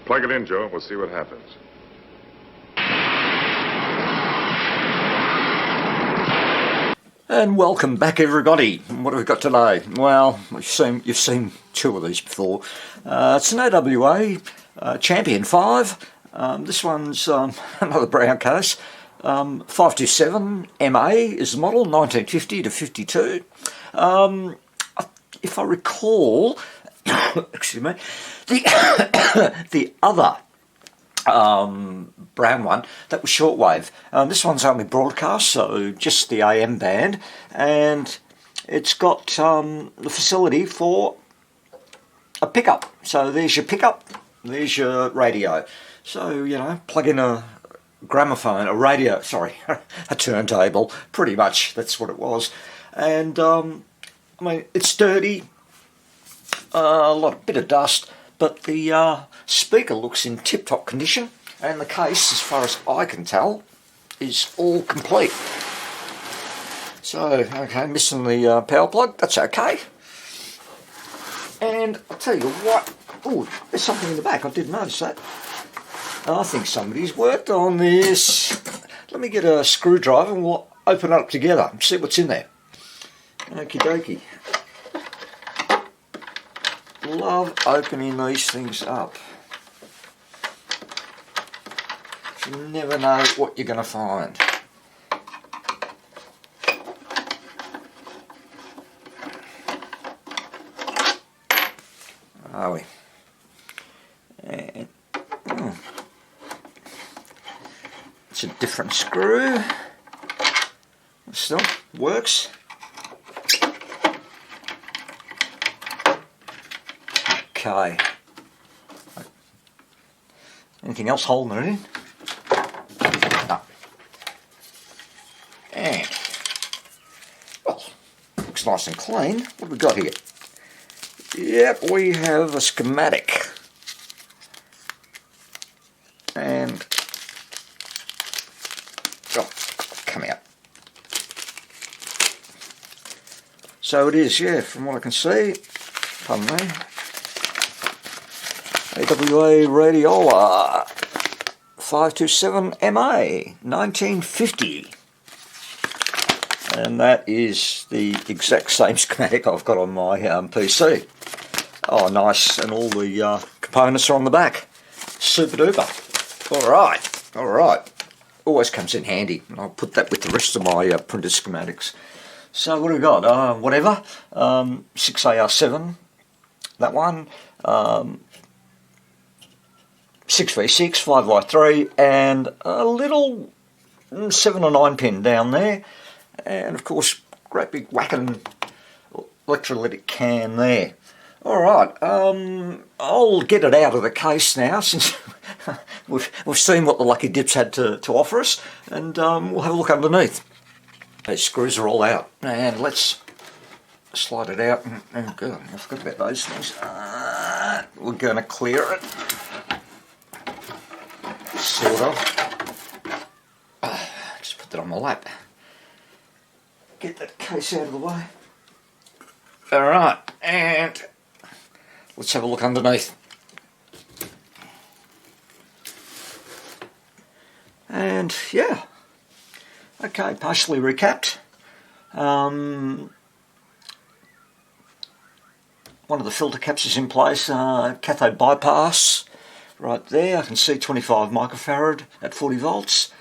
Plug it in, Joe. We'll see what happens. And welcome back, everybody. What have we got today? Well, you've seen two of these before. It's an AWA Champion 5. This one's another brown case. 527 MA is the model, 1950 to 52. If I recall, excuse me, the other brown one, that was shortwave. This one's only broadcast, so just the AM band, and it's got the facility for a pickup. So there's your pickup, there's your radio. So, you know, plug in a gramophone, a radio, sorry, a turntable, pretty much, that's what it was. And, I mean, it's dirty, a bit of dust, but the speaker looks in tip-top condition, and the case, as far as I can tell, is all complete. So, okay, missing the power plug, that's okay. And I'll tell you what, oh, there's something in the back, I didn't notice that. I think somebody's worked on this. Let me get a screwdriver and we'll open it up together and see what's in there. Okie dokie. Love opening these things up. You never know what you're going to find. Where are we? And, it's a different screw. Still works. Okay. Anything else holding it in? No. And, well, looks nice and clean. What have we got here? Yep, we have a schematic. And, oh, come out. So it is, yeah, from what I can see, pardon me, AWA Radiola 527 MA 1950, and that is the exact same schematic I've got on my PC. Oh, nice, and all the components are on the back. Super duper. All right. Always comes in handy. I'll put that with the rest of my printed schematics. So what have we got? Whatever. 6AR7, that one. 6V6, 5Y3, and a little 7 or 9 pin down there. And of course, great big whacking electrolytic can there. Alright, I'll get it out of the case now, since we've seen what the Lucky Dips had to offer us, and we'll have a look underneath. Those screws are all out, and let's slide it out. Oh god, I forgot about those things. We're going to clear it. Sort of. Just put that on my lap. Get that case out of the way. Alright, and let's have a look underneath. And yeah, okay, partially recapped. One of the filter caps is in place, cathode bypass right there. I can see 25 microfarad at 40 volts.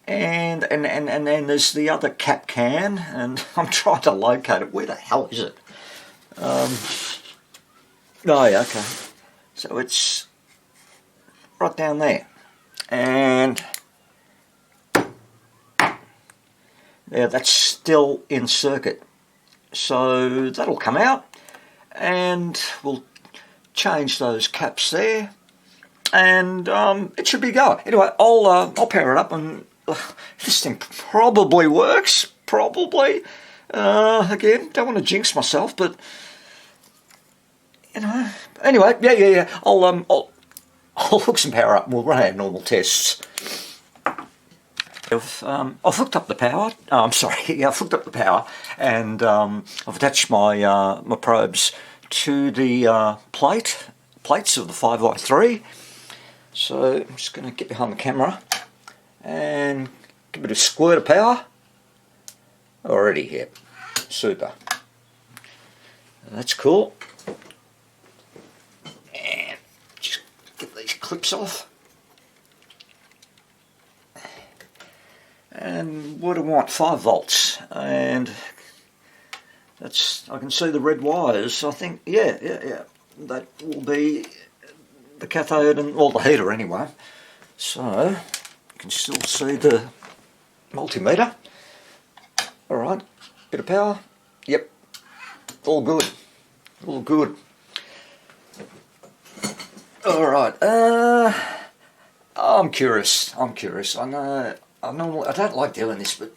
And then there's the other cap can, and I'm trying to locate it. Where the hell is it? Oh yeah, okay. So it's right down there. And yeah, that's still in circuit. So that'll come out, and we'll change those caps there, and it should be going. Anyway, I'll power it up, and this thing probably works. Probably. Again, don't want to jinx myself, but you know. Anyway, yeah. I'll hook some power up, and we'll run our normal tests. I've hooked up the power. I'm sorry. I've hooked up the power, and I've attached my my probes to the plates of the 5i3, So I'm just going to get behind the camera and give it a squirt of power. Already here. Super. That's cool. And just get these clips off. And what do I want? 5 volts. And that's, I can see the red wires. I think, yeah. That will be the cathode and, well, the heater anyway. So, you can still see the multimeter. Alright, bit of power. Yep, all good. All good. Alright, I'm curious. I know, I don't like doing this, but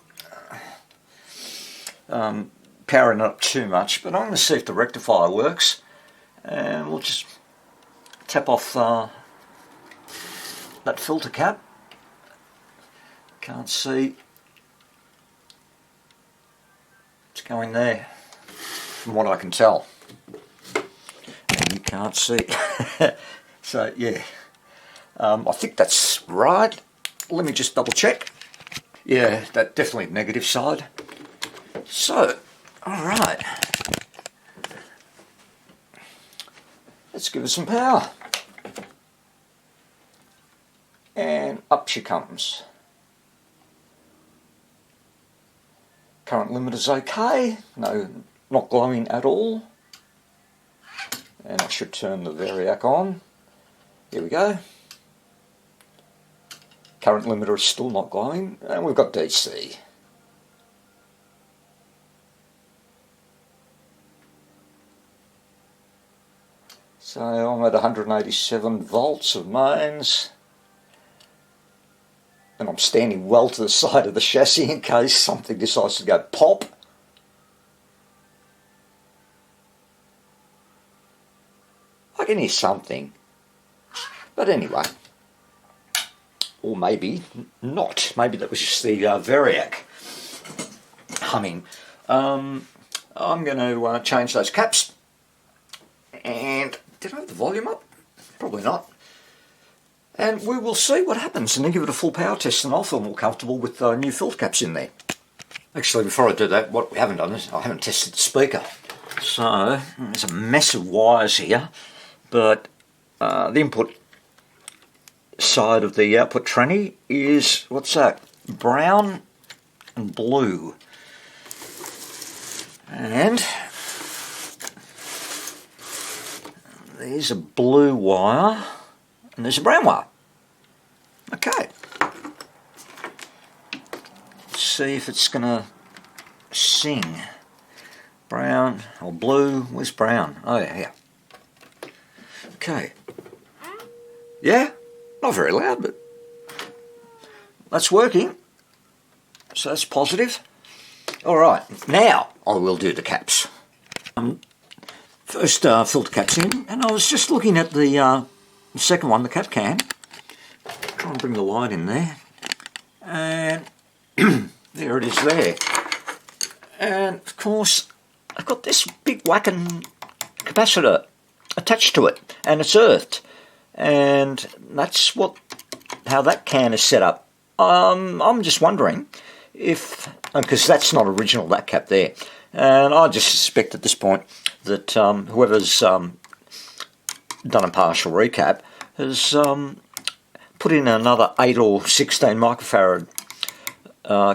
powering it up too much, but I'm going to see if the rectifier works, and we'll just tap off that filter cap. Can't see it's going there from what I can tell, and you can't see. So yeah, I think that's right. Let me just double check. Yeah, that definitely negative side. So, alright, let's give it some power. And up she comes. Current limiter's okay, no, not glowing at all. And I should turn the variac on. Here we go. Current limiter is still not glowing, and we've got DC. So I'm at 187 volts of mains, and I'm standing well to the side of the chassis in case something decides to go pop. I can hear something, but anyway, or maybe not. Maybe that was just the variac humming. I'm going to change those caps. And did I have the volume up? Probably not. And we will see what happens and then give it a full power test, and I'll feel more comfortable with new filter caps in there. Actually, before I do that, what we haven't done is I haven't tested the speaker. So there's a mess of wires here, but the input side of the output tranny is, what's that, brown and blue. And there's a blue wire and there's a brown wire. Okay. Let's see if it's going to sing. Brown or blue, where's brown? Oh yeah, here. Okay. Yeah, not very loud, but that's working. So that's positive. Alright, now I will do the caps. First filter caps in, and I was just looking at the second one, the cap can. Try and bring the light in there. And there it is there. And of course, I've got this big whacking capacitor attached to it, and it's earthed. And that's how that can is set up. I'm just wondering if, because that's not original, that cap there. And I just suspect at this point that whoever's done a partial recap has put in another 8 or 16 microfarad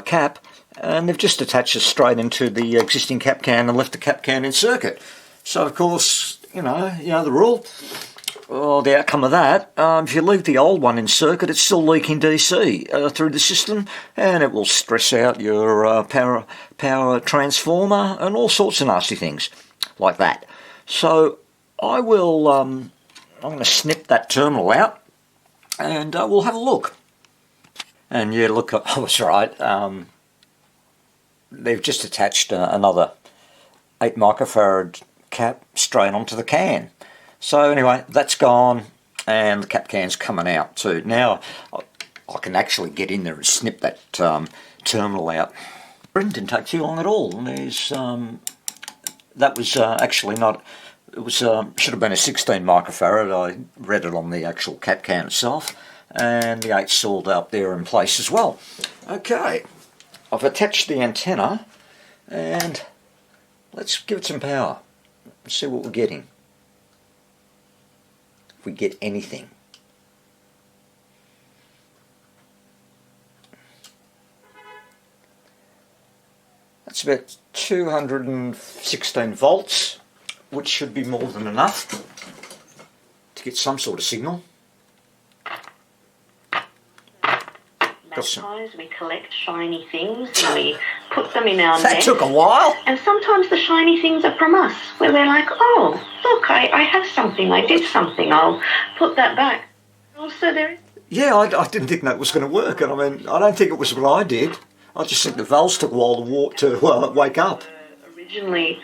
cap, and they've just attached it straight into the existing cap can and left the cap can in circuit. So of course, you know the rule. Well, the outcome of that, if you leave the old one in circuit, it's still leaking DC through the system, and it will stress out your power transformer and all sorts of nasty things like that. So I will, I'm going to snip that terminal out, and we'll have a look. And yeah, look, I was right. They've just attached another 8 microfarad cap straight onto the can. So anyway, that's gone, and the cap can's coming out too. Now I can actually get in there and snip that terminal out. It didn't take too long at all. There's that was actually not It was should have been a 16 microfarad. I read it on the actual cap can itself, and the 8's sold up there in place as well. Okay, I've attached the antenna, and let's give it some power. Let's see what we're getting. If we get anything. That's about 216 volts, which should be more than enough to get some sort of signal. Magpies, we collect shiny things and we put them in our That nest. took a while. And sometimes the shiny things are from us, where we're like, oh, look, I have something, I did something, I'll put that back. Also, there is... Yeah, I didn't think that was going to work, and I mean, I don't think it was what I did. I just think the valves took a while to wake up. Originally,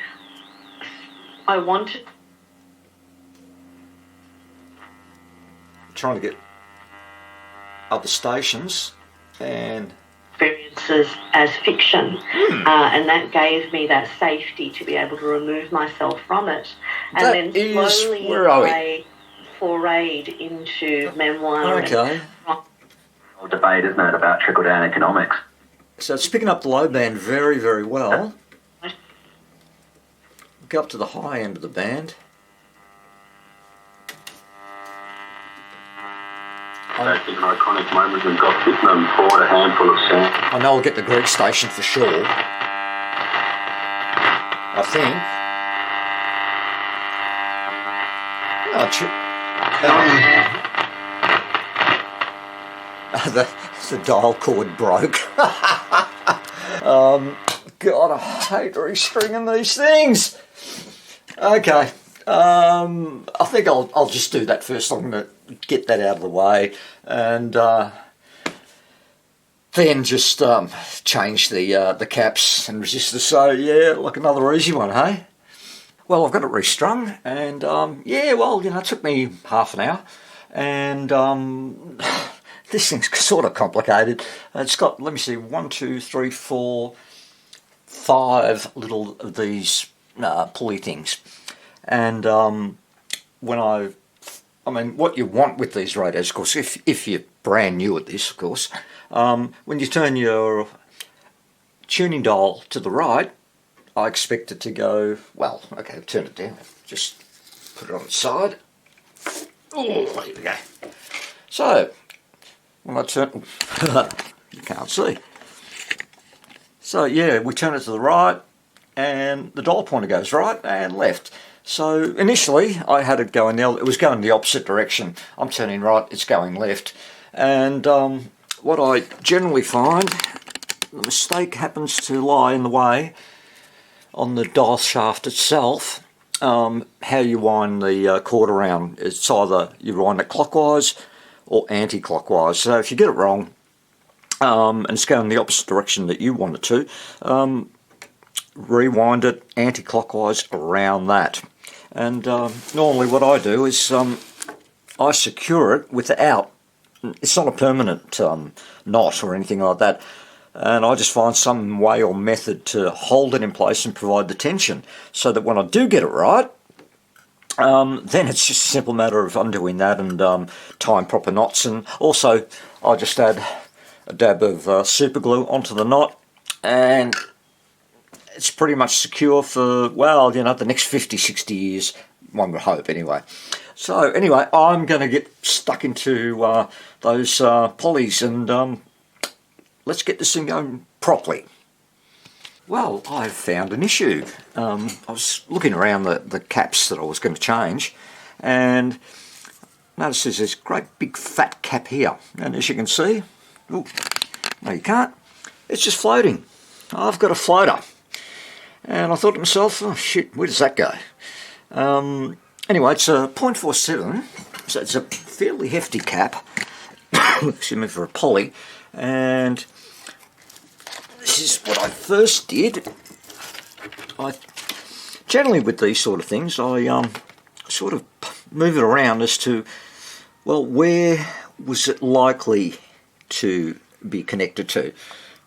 I wanted... Trying to get other stations, and experiences as fiction, and that gave me that safety to be able to remove myself from it, and that then is, slowly where are we? I forayed into memoir. Okay. And debate, isn't it, about trickle-down economics? So it's picking up the low band very, very well. Go up to the high end of the band. That's an iconic moment we've got Pittman poured a handful of sand. I know I'll get the Greek station for sure. I think. The dial cord broke. God, I hate restringing these things. Okay. I think I'll just do that first. I'm going to get that out of the way, and then just change the caps and resistors. So yeah, like another easy one, hey? Well, I've got it restrung, and yeah, well, you know, it took me half an hour, and this thing's sort of complicated. It's got, let me see, 1, 2, 3, 4, 5 little of these pulley things. And when I mean, what you want with these radios, of course, if you're brand new at this, of course, when you turn your tuning dial to the right, I expect it to go, well, okay, turn it down, just put it on its side. Oh, there we go. So, when I turn, you can't see. So yeah, we turn it to the right, and the dial pointer goes right and left. So initially I had it going it was going the opposite direction. I'm turning right, it's going left. And what I generally find, the mistake happens to lie in the way on the dial shaft itself, how you wind the cord around. It's either you wind it clockwise or anti-clockwise. So if you get it wrong, and it's going the opposite direction that you want it to, rewind it anti-clockwise around that. And normally what I do is I secure it without, it's not a permanent knot or anything like that, and I just find some way or method to hold it in place and provide the tension, so that when I do get it right, then it's just a simple matter of undoing that and tying proper knots. And also I just add a dab of super glue onto the knot, and it's pretty much secure for, well, you know, the next 50, 60 years, one would hope anyway. So anyway, I'm going to get stuck into those pulleys, and let's get this thing going properly. Well, I found an issue. I was looking around the caps that I was going to change, and notice there's this great big fat cap here, and as you can see, ooh, no you can't, it's just floating. I've got a floater. And I thought to myself, oh shit, where does that go? Anyway, it's a 0.47, so it's a fairly hefty cap, excuse me, for a pulley. And this is what I first did. Generally with these sort of things, I sort of move it around as to, well, where was it likely to be connected to?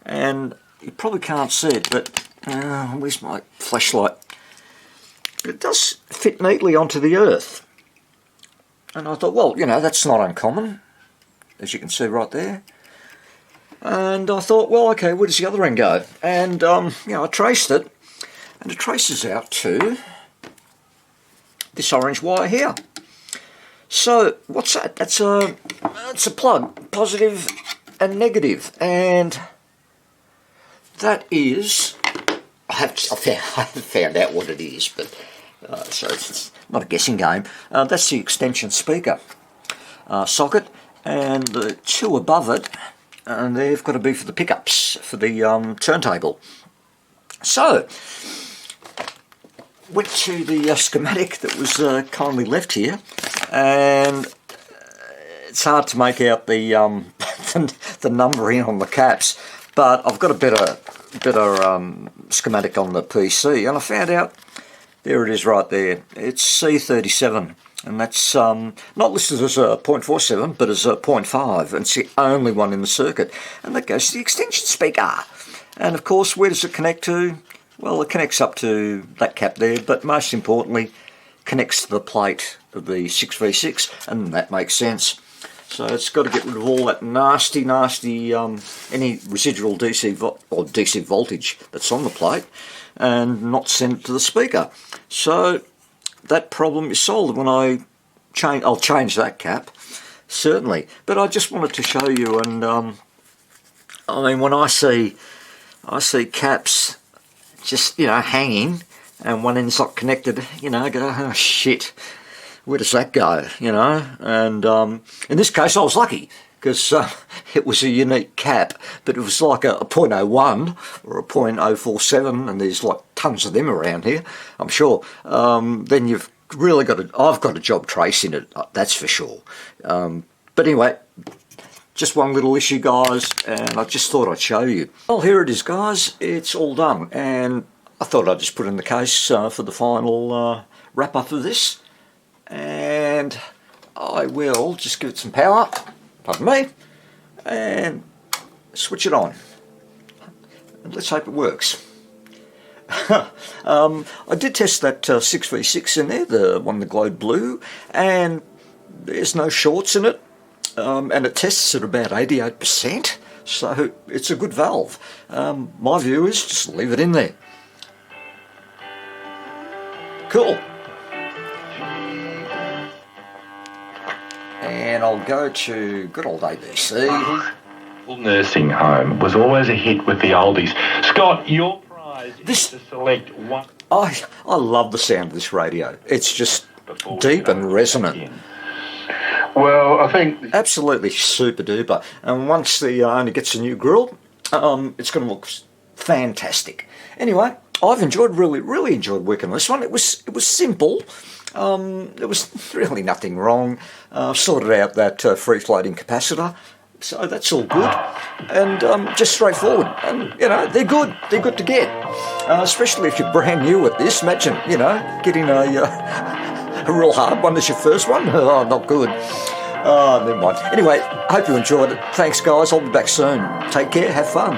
And you probably can't see it, but where's my flashlight? it does fit neatly onto the earth. And I thought, well, you know, that's not uncommon, as you can see right there. And I thought, well, okay, where does the other end go? And, you know, I traced it, and it traces out to this orange wire here. So, what's that? That's a plug, positive and negative, and that is, I haven't found out what it is, but, so it's not a guessing game. That's the extension speaker socket, and the two above it, and they've got to be for the pickups, for the turntable. So, went to the schematic that was kindly left here, and it's hard to make out the the numbering on the caps, but I've got a better schematic on the PC, and I found out, there it is right there, it's C37. And that's not listed as a 0.47, but as a 0.5, and it's the only one in the circuit. And that goes to the extension speaker. And of course, where does it connect to? Well, it connects up to that cap there, but most importantly, connects to the plate of the 6v6, and that makes sense. So it's got to get rid of all that nasty, any residual DC voltage that's on the plate, and not send it to the speaker. So that problem is solved when I'll change that cap, certainly. But I just wanted to show you, and I mean, when I see caps just, you know, hanging, and one end's not connected, you know, I go, oh shit, where does that go, you know? And in this case, I was lucky, because it was a unique cap, but it was like a 0.01 or a 0.047, and there's like tons of them around here, I'm sure. Then you've really I've got a job tracing it, that's for sure. But anyway, just one little issue, guys, and I just thought I'd show you. Well, here it is, guys, it's all done, and I thought I'd just put it in the case for the final wrap up of this, and I will just give it some power, pardon me, and switch it on, and let's hope it works. I did test that 6v6 in there, the one that glowed blue, and there's no shorts in it, and it tests at about 88%, so it's a good valve. My view is just leave it in there. Cool. And I'll go to good old ABC. Nursing home was always a hit with the oldies. Scott, your prize is to select one. I love the sound of this radio. It's just deep and resonant. Well, I think Absolutely super duper. And once the owner gets a new grill, it's going to look fantastic. Anyway, I've really enjoyed working on this one. It was simple. There was really nothing wrong. Sorted out that free-floating capacitor, so that's all good, and just straightforward. And you know, they're good to get, especially if you're brand new at this. Imagine, you know, getting a real hard one as your first one. Oh, not good. Never mind. Anyway, hope you enjoyed it. Thanks, guys. I'll be back soon. Take care. Have fun.